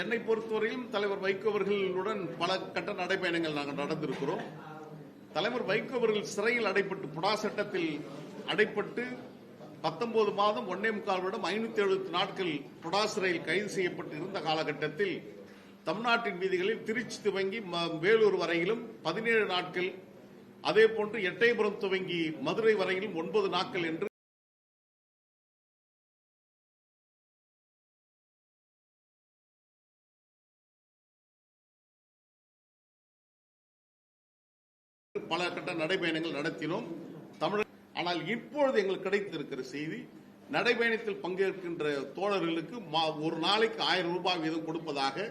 என்னை பொறுத்தவரையிலும் தலைவர் வைகோ அவர்களுடன் பல கட்ட நடைபயணங்கள் நாங்கள் நடந்திருக்கிறோம். தலைவர் வைகோ அவர்கள் சிறையில் அடைப்பட்டு புடா சட்டத்தில் அடைப்பட்டு 19 மாதம் 1.25 வருடம் 570 நாட்கள் புடா சிறையில் கைது செய்யப்பட்டு இருந்த காலகட்டத்தில் தமிழ்நாட்டின் வீதிகளில் திருச்சி துவங்கி வேலூர் வரையிலும் 17 நாட்கள், அதே போன்று எட்டயபுரம் துவங்கி மதுரை வரையிலும் 9 நாட்கள் என்று பல கட்ட நடைபயணங்கள் நடத்தினோம் தமிழ். ஆனால் இப்பொழுது எங்களுக்கு கிடைத்திருக்கிற செய்தி, நடைபயணத்தில் பங்கேற்கின்ற தோழர்களுக்கு ஒரு நாளைக்கு 1000 ரூபாய் வீதம் கொடுப்பதாக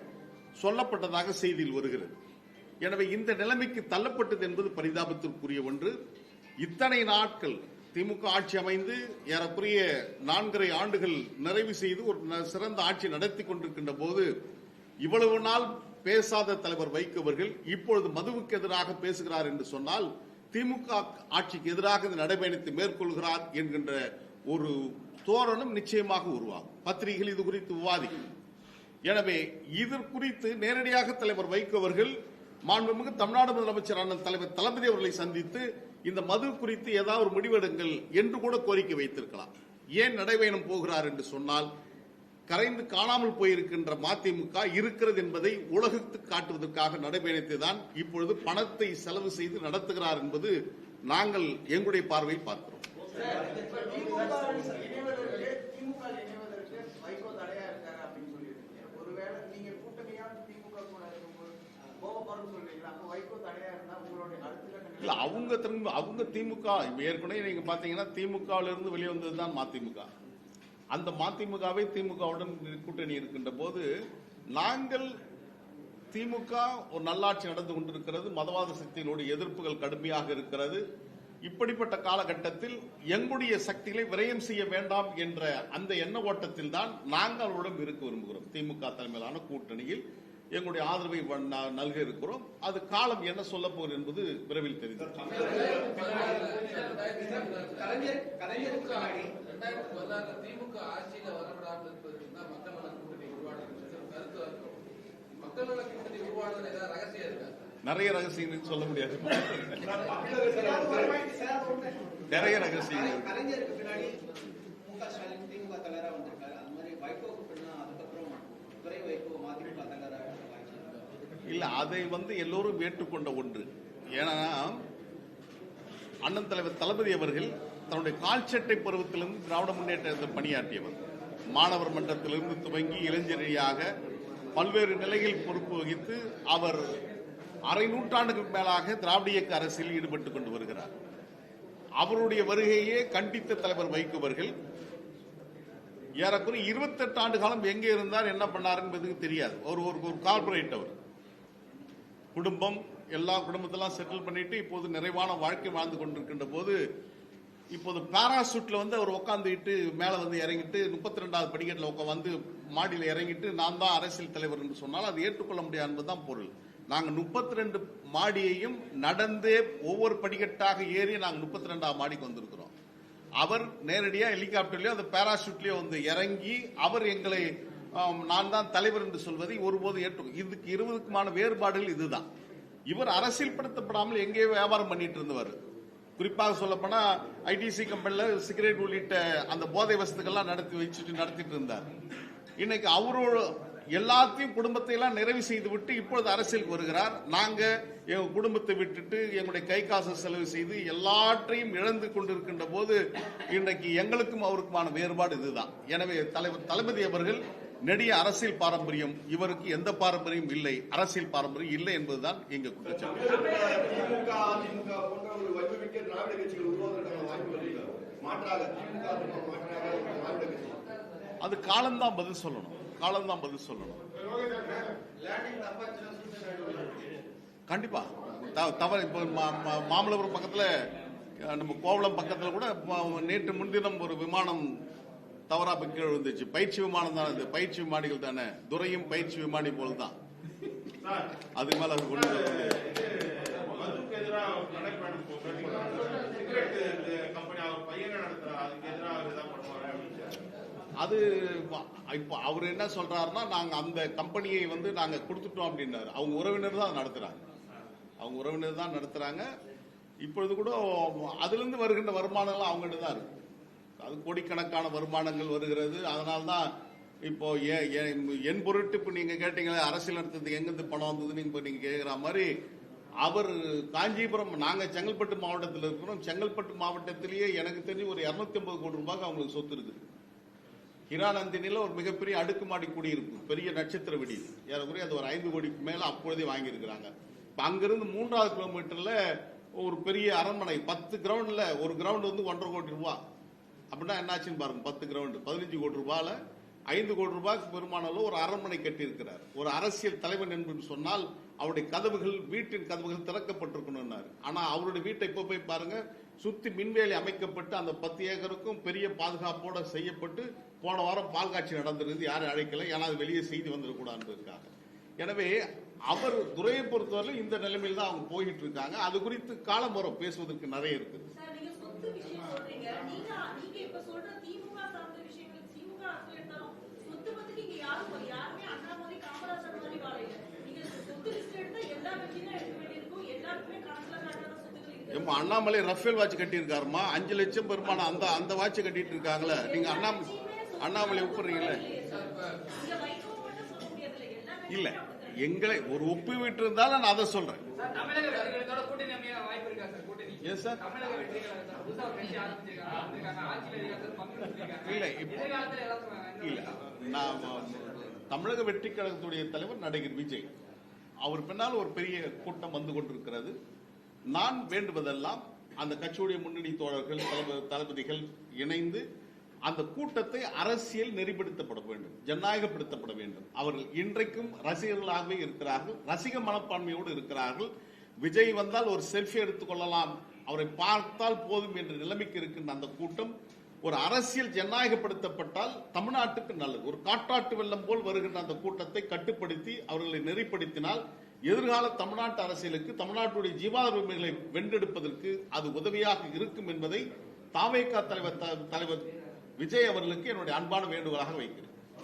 சொல்லப்பட்டதாக செய்தியில் வருகிறது. எனவே இந்த நிலைமைக்கு தள்ளப்பட்டது என்பது பரிதாபத்திற்குரிய ஒன்று. இத்தனை நாட்கள் திமுக ஆட்சி அமைந்து ஏறக்குறைய 4.5 ஆண்டுகள் நிறைவு செய்து ஒரு சிறந்த ஆட்சி நடத்தி கொண்டிருக்கின்ற போது இவ்வளவு நாள் பேசாத தலைவர் வைகோ அவர்கள் இப்பொழுது மதுவுக்கு எதிராக பேசுகிறார் என்று சொன்னால் திமுக ஆட்சிக்கு எதிராக இந்த நடைபயணத்தை மேற்கொள்கிறார் என்கின்ற ஒரு தோரணம் நிச்சயமாக உருவாகும். பத்திரிகைகள் இது குறித்து விவாதிக்கும். எனவே இது குறித்து நேரடியாக தலைவர் வைகோ அவர்கள் மாண்புமிகு தமிழ்நாடு முதலமைச்சர் அண்ணன் தலைவர் தளபதி அவர்களை சந்தித்து இந்த மது குறித்து ஏதாவது ஒரு முடிவெடுங்கள் என்று கூட கோரிக்கை வைத்திருக்கலாம். ஏன் நடைபயணம் போகிறார் என்று சொன்னால், கரைந்து காணாமல் போயிருக்கின்ற மதிமுக இருக்கிறது என்பதை உலகத்துக்கு காட்டுவதற்காக நடைபயணத்தை தான் இப்பொழுது பணத்தை செலவு செய்து நடத்துகிறார் என்பது நாங்கள் எங்களுடைய பார்வையில் பார்க்கிறோம். அவங்க திமுக ஏற்கனவே நீங்க பாத்தீங்கன்னா திமுகவிலிருந்து வெளியே வந்ததுதான் மதிமுக. அந்த மதிமுகவை திமுகவுடன் கூட்டணி இருக்கின்ற போது நாங்கள் திமுக ஒரு நல்லாட்சி நடந்து கொண்டிருக்கிறது, மதவாத சக்திகளோடு எதிர்ப்புகள் கடுமையாக இருக்கிறது. இப்படிப்பட்ட காலகட்டத்தில் எங்களுடைய சக்திகளை விரயம் செய்ய வேண்டாம் என்ற அந்த எண்ண ஓட்டத்தில் தான் நாங்கள் அவருடன் இருக்க விரும்புகிறோம். திமுக தலைமையிலான கூட்டணியில் எங்களுடைய ஆதரவை நல்க இருக்கிறோம். அது காலம் என்ன சொல்ல போகிறது என்பது விரைவில் தெரியும். நிறைய ரகசியங்கள் சொல்ல முடியாது. நிறைய ரகசியங்கள் இல்ல, அதை எல்லோரும் ஏற்றுக்கொண்ட ஒன்று. ஏன்னா அண்ணன் தலைவர் தளபதி அவர்கள் தன்னுடைய கால்சட்டை பருவத்திலிருந்து திராவிட முன்னேற்றத்தில் பணியாற்றியவர். மாணவர் மன்றத்திலிருந்து துவங்கி இளைஞரியாக பல்வேறு நிலையில் பொறுப்பு வகித்து அவர் அரை நூற்றாண்டுகளுக்கு மேலாக திராவிட இயக்க அரசியலில் ஈடுபட்டுக் கொண்டு வருகிறார். அவருடைய வருகையே கண்டித்த தலைவர் வைகோ அவர்கள் ஏறக்குறைய 28 ஆண்டு காலம் எங்கே இருந்தார், என்ன பண்ணார் என்பதுக்கு தெரியாது. ஒரு கார்பரேட், அவர் குடும்பம் எல்லா குடும்பத்தெல்லாம் செட்டில் பண்ணிட்டு இப்போது நிறைவான வாழ்க்கை வாழ்ந்து கொண்டிருக்கின்ற போது இப்போது பாராசூட்ல அவர் உட்காந்துட்டு மேல இறங்கிட்டு 32வது படிக்கட்டில் வந்து மாடியில் இறங்கிட்டு நான் தான் அரசியல் தலைவர் என்று சொன்னால் அது ஏற்றுக்கொள்ள முடியாது என்பதுதான் பொருள். நாங்கள் 32 மாடியையும் நடந்தே ஒவ்வொரு படிக்கட்டாக ஏறி நாங்கள் 32வது மாடிக்கு வந்திருக்கிறோம். அவர் நேரடியா ஹெலிகாப்டர்லயோ அந்த பாராசூட்லயோ இறங்கி அவர் எங்களை நான் தான் தலைவர் என்று சொல்வதை ஒருபோது ஏற்றுக்கொள்ள. இதுக்கு 20க்குமான வேறுபாடுகள் இதுதான். இவர் அரசியல்படுத்தப்படாமல் எங்கேயோ வியாபாரம் பண்ணிட்டு இருந்தவர். குறிப்பாக சொல்லப்போனா ஐடிசி கம்பெனில சிகரெட் உள்ளிட்ட அந்த போதை வசதிகள்லாம் நடத்திட்டு இருந்தார். இன்னைக்கு அவரோட எல்லாத்தையும் குடும்பத்தை எல்லாம் நிறைவு செய்து விட்டு இப்பொழுது அரசியலுக்கு வருகிறார். நாங்க எங்க குடும்பத்தை விட்டுட்டு எங்களுடைய கை காசு செலவு செய்து எல்லாற்றையும் இழந்து கொண்டிருக்கின்ற போது இன்றைக்கு எங்களுக்கும் அவருக்குமான வேறுபாடு இதுதான். எனவே தலைவர் தளபதி அவர்கள் நெடிய அரசியல் பாரம்பரியம், இவருக்கு எந்த பாரம்பரியம் இல்லை, அரசியல் பாரம்பரியம் இல்லை என்பதுதான் எங்க குற்றச்சாட்டு. அது காலம்தான் பதில் சொல்லணும். கண்டிப்பா தவறு. இப்போ மாமல்லபுரம் பக்கத்துல நம்ம கோவளம் பக்கத்துல கூட நேற்று முன்தினம் ஒரு விமானம் தவறா கீழே விழுந்துச்சு. பயிற்சி விமானம் தான், அது பயிற்சி விமானிகள் தானே, துரையும் பயிற்சி விமானி போல் தான். அது மேல அது இப்போ அவர் என்ன சொல்றாருன்னா, நாங்க அந்த கம்பெனியை வந்து நாங்க கொடுத்துட்டோம் அப்படின்னாரு. அவங்க உறவினர் தான் நடத்துறாங்க. அவங்க உறவினர் தான் நடத்துறாங்க. இப்பொழுது கூட அதுல இருந்து வருகின்ற வருமானங்கள் அவங்ககிட்ட தான் இருக்கு. அது கோடிக்கணக்கான வருமானங்கள் வருகிறது. அதனால்தான் இப்போ என் பொருட்டு இப்ப நீங்க கேட்டீங்களே அரசியல் நடத்துறதுக்கு எங்கிருந்து பணம் வந்ததுன்னு இப்ப நீங்க கேட்கிற மாதிரி அவர் காஞ்சிபுரம், நாங்க செங்கல்பட்டு மாவட்டத்தில் இருக்கிறோம். செங்கல்பட்டு மாவட்டத்திலேயே எனக்கு தெரிஞ்சு ஒரு 250 கோடி ரூபாய்க்கு அவங்களுக்கு சொத்து இருக்குது. ஹிரானந்தினில ஒரு மிகப்பெரிய அடுக்குமாடி குடியிருப்பு, பெரிய நட்சத்திர வெடி, ஏறக்குறைய அது ஒரு 5 கோடிக்கு மேல அப்பொழுதே வாங்கியிருக்கிறாங்க. அங்கிருந்து 3வது கிலோமீட்டர்ல ஒரு பெரிய அரண்மனை, 10 கிரவுண்ட்ல ஒரு கிரவுண்ட் வந்து 1.5 கோடி ரூபாய். அப்படின்னா என்னாச்சுன்னு பாருங்க, 10 கிரவுண்ட் 15 கோடி ரூபாயில 5 கோடி ரூபாய்க்கு பெருமானால ஒரு அரண்மனை கட்டி இருக்கிறார். ஒரு அரசியல் தலைவன் என்று சொன்னால் அவருடைய கதவுகள், வீட்டின் கதவுகள் திறக்கப்பட்டிருக்கணும். ஆனா அவருடைய வீட்டை இப்ப போய் பாருங்க, சுத்தி மின்வேலி அமைக்கப்பட்டு அந்த 10 ஏக்கருக்கும் பெரிய பாதுகாப்போட செய்யப்பட்டு போன வாரம் பால் காட்சி நடந்திருக்கு. யாரும் அழைக்கல, ஏன்னா அது வெளியே செய்தி வந்துடக்கூடாதுக்காக. எனவே அவர் துறையை பொறுத்தவரை இந்த நிலைமையில் தான் அவங்க போயிட்டு இருக்காங்க. அது குறித்து காலம் வரும், பேசுவதற்கு நிறைய இருக்குது. அண்ணாமலை ரஃபேல் வாட்ச் கட்டி இருக்காருமா, 5 லட்சம் பெருமான அந்த வாட்ச் கட்டிட்டு இருக்காங்களே. நீங்க அண்ணாமலை ஒப்புறீங்களே? இல்ல, எங்களை ஒரு ஒப்பு விட்டு இருந்தாலும் நான் அதை சொல்றேன். இல்ல, நான் தமிழக வெற்றி கழகத்துடைய தலைவர் நடிகர் விஜய், அவர் பின்னால் ஒரு பெரிய கூட்டம் வந்து கொண்டிருக்கிறது. நான் வேண்டுவதெல்லாம் அந்த கட்சியுடைய முன்னணி தோழர்கள், தளபதிகள் இணைந்து அந்த கூட்டத்தை அரசியல் நெறிப்படுத்தப்பட வேண்டும், ஜனநாயகப்படுத்தப்பட வேண்டும். அவர்கள் இன்றைக்கும் ரசிகர்களாகவே இருக்கிறார்கள், ரசிக மனப்பான்மையோடு இருக்கிறார்கள். விஜய் வந்தால் ஒரு செல்ஃபி எடுத்துக் கொள்ளலாம், அவரை பார்த்தால் போதும் என்ற நிலைமைக்கு இருக்கின்ற அந்த கூட்டம் ஒரு அரசியல் ஜனநாயகப்படுத்தப்பட்டால் தமிழ்நாட்டுக்கு நல்லது. ஒரு காட்டாட்டு வெள்ளம் போல் வருகின்ற அந்த கூட்டத்தை கட்டுப்படுத்தி அவர்களை நெறிப்படுத்தினால் எதிர்கால தமிழ்நாட்டு அரசியலுக்கு, தமிழ்நாட்டுடைய ஜீவாதார உரிமைகளை வென்றெடுப்பதற்கு அது உதவியாக இருக்கும் என்பதை தாவேகா தலைவர் விஜய் அவர்களுக்கு என்னுடைய அன்பான வேண்டுகோளாக வைக்கிறேன்.